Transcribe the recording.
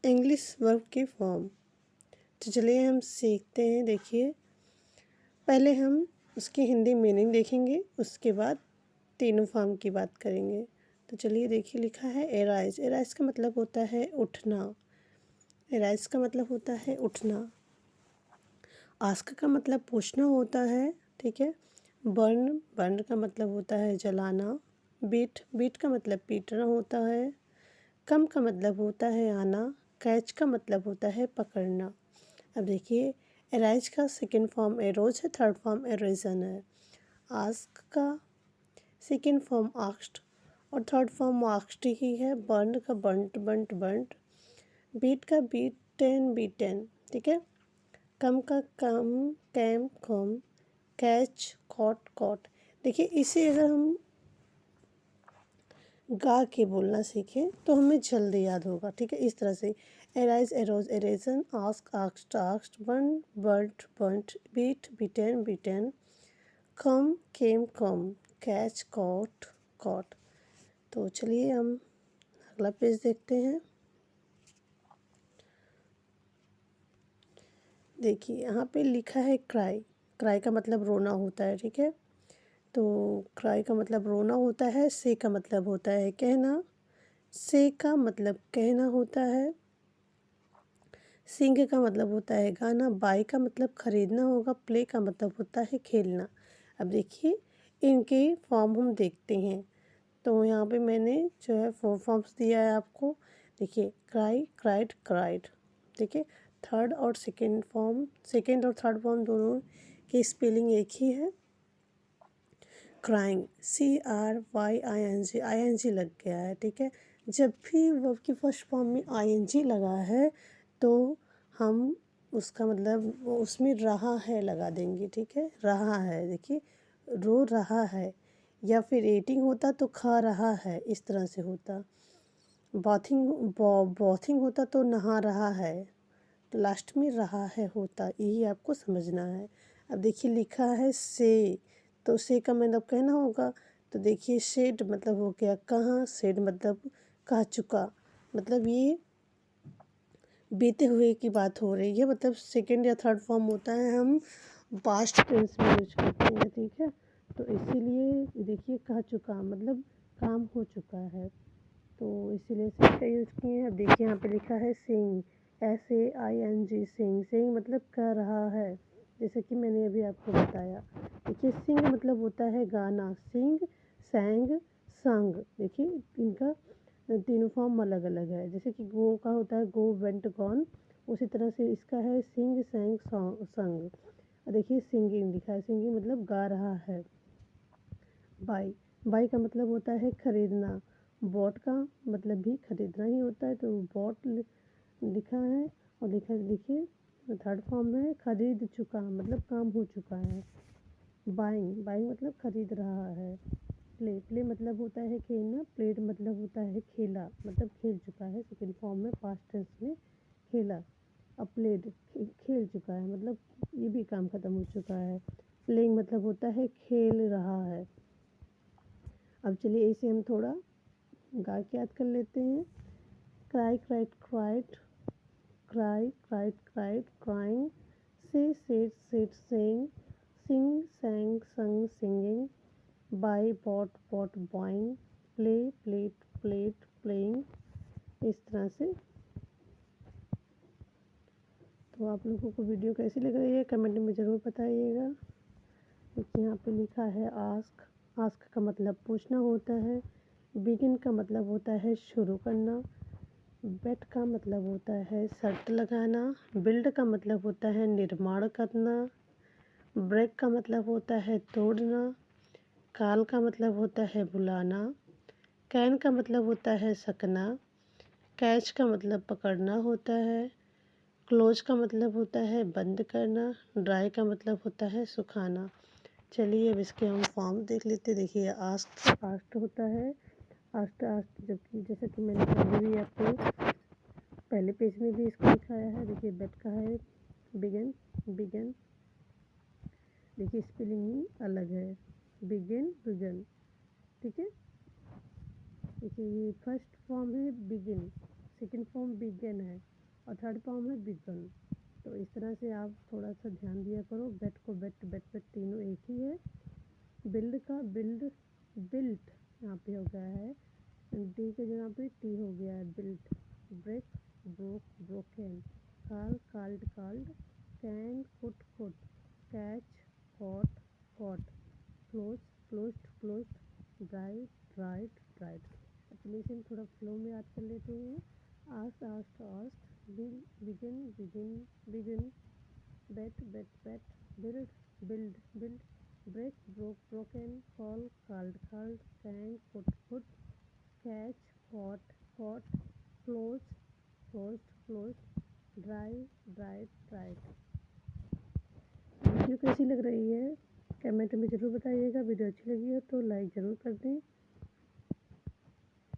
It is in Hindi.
इंग्लिश वर्ब की फॉर्म। तो चलिए हम सीखते हैं। देखिए, पहले हम उसकी हिंदी मीनिंग देखेंगे, उसके बाद तीनों फॉर्म की बात करेंगे। तो चलिए देखिए, लिखा है एराइज। एराइज का मतलब होता है उठना। एराइज का मतलब होता है उठना। आस्क का मतलब पूछना होता है, ठीक है। बर्न, बर्न का मतलब होता है जलाना। बीट, बीट का मतलब पीटना होता है। कम का मतलब होता है आना। कैच का मतलब होता है पकड़ना। अब देखिए, एराइज का सेकंड फॉर्म एरोज है, थर्ड फॉर्म एरेजन है। आस्क का सेकंड फॉर्म आस्क्ड और थर्ड फॉर्म आस्क्ड ही है। बर्न का बंट, बंट, बंट। बीट का बीटन, बीटन, ठीक है। कम का come, came, come. Catch, caught, caught. देखिए, इसे अगर हम गा के बोलना सीखें तो हमें जल्दी याद होगा, ठीक है। इस तरह से arise, arose, arisen, ask, asked, asked, burn, burnt, burnt, beat, beaten, beaten. Come, came, come. Catch, caught, caught. तो चलिए हम अगला पेज देखते हैं। देखिए, यहाँ पे लिखा है क्राई। क्राई का मतलब रोना होता है, ठीक है। तो क्राई का मतलब रोना होता है। से का मतलब होता है कहना। से का मतलब कहना होता है। सिंग का मतलब होता है गाना। बाय का मतलब खरीदना होगा। प्ले का मतलब होता है खेलना। अब देखिए, इनके फॉर्म हम देखते हैं। तो यहाँ पे मैंने जो है 4 फॉर्म्स दिया है आपको। देखिए, क्राई, क्राइड, क्राइड, ठीक है। थर्ड और सेकेंड फॉर्म, सेकेंड और थर्ड फॉर्म दोनों की स्पेलिंग एक ही है। क्राइंग, CRYING, ING लग गया है, ठीक है। जब भी वर्ब की फर्स्ट फॉर्म में ING लगा है तो हम उसका मतलब वो उसमें रहा है लगा देंगे, ठीक है। रहा है, देखिए, रो रहा है। या फिर एटिंग होता तो खा रहा है, इस तरह से होता। बॉथिंग, बॉथिंग होता तो नहा रहा है। तो लास्ट में रहा है होता, यही आपको समझना है। अब देखिए, लिखा है से, तो से का मतलब कहना होगा। तो देखिए, शेड मतलब हो गया कहाँ, शेड मतलब कह चुका। मतलब ये बीते हुए की बात हो रही है, मतलब सेकंड या थर्ड फॉर्म होता है, हम पास्ट टेंस में यूज करते हैं, ठीक है। तो इसीलिए देखिए, कह चुका मतलब काम हो चुका है, तो इसीलिए सिंग का यूज़ किए हैं। अब देखिए, यहाँ पे लिखा है सिंग, SAING, सिंग। सिंग मतलब कह रहा है, जैसे कि मैंने अभी आपको बताया। देखिए, सिंग मतलब होता है गाना। सिंग, सैंग, संग। देखिए, इनका तीनों फॉर्म अलग अलग है। जैसे कि गो का होता है गो, वेंट, गॉन। उसी तरह से इसका है सिंग, सैंग, संग। और देखिए, सिंगिंग लिखा है। सिंगिंग मतलब गा रहा है। बाई, बाई का मतलब होता है खरीदना। बॉट का मतलब भी खरीदना ही होता है, तो बॉट लिखा है। और लिखा, देखिए, थर्ड फॉर्म है खरीद चुका, मतलब काम हो चुका है। बाइंग, बाइंग मतलब खरीद रहा है। प्ले, प्ले मतलब होता है खेलना। प्लेड मतलब होता है खेला, मतलब खेल चुका है। सेकेंड फॉर्म में पास्ट टेंस में खेला। अब प्लेड खेल चुका है, मतलब ये भी काम खत्म हो चुका है। प्लेइंग मतलब होता है खेल रहा है। अब चलिए इसे हम थोड़ा गा के याद कर लेते हैं। Cry, cried, cried, cry, cried, cried, crying. Say, said, said, saying. Sing, sang, sung, singing. Buy, bought, bought, buying. Play, played, played, playing. इस तरह से। तो आप लोगों को वीडियो कैसी लग रही है कमेंट में ज़रूर बताइएगा। देखिए, यहाँ पे लिखा है आस्क। आस्क का मतलब पूछना होता है। बिगिन का मतलब होता है शुरू करना। बेट का मतलब होता है शर्त लगाना। बिल्ड का मतलब होता है निर्माण करना। ब्रेक का मतलब होता है तोड़ना। कॉल का मतलब होता है बुलाना। कैन का मतलब होता है सकना। कैच का मतलब पकड़ना होता है। क्लोज का मतलब होता है बंद करना। ड्राई का मतलब होता है सुखाना। चलिए अब इसके हम फॉर्म देख लेते। देखिए, आस्क, आस्क्ड होता है। आस्क्ड, आस्क्ड, जबकि जैसे कि मैंने पहले भी आपको पहले पेज में भी इसको दिखाया है। देखिए, बेट का है बिगन, बिगन। देखिए, स्पेलिंग अलग है, बिगिन, बिगन, ठीक है। देखिए, ये फर्स्ट फॉर्म है बिगिन, सेकंड फॉर्म बिगन है। और थर्ड फॉर्म है बिगन। तो इस तरह से आप थोड़ा सा ध्यान दिया करो। बेट को बेट, बेट बेट तीनों एक ही है। बिल्ड का बिल्ड, बिल्ट यहाँ पे हो गया है, डी के जगह पे टी हो गया है, built. Break, broke, broken. Call, called, called. Can, could, could. Catch, caught, caught. Close, closed, closed. Dry, dried, dried. चलिए इसे थोड़ा फ्लो में याद कर लेते हैं। Asked, asked, asked. Begin, begin, begin. Bet, bet, bet. Build, build, build. Break, broke, broken. Call, called, called. Can, could, could. Catch, caught, caught. Close, closed, closed. Dry, dried, dried. Video कैसी लग रही है कमेंट में ज़रूर बताइएगा। वीडियो अच्छी लगी हो तो लाइक ज़रूर कर दें।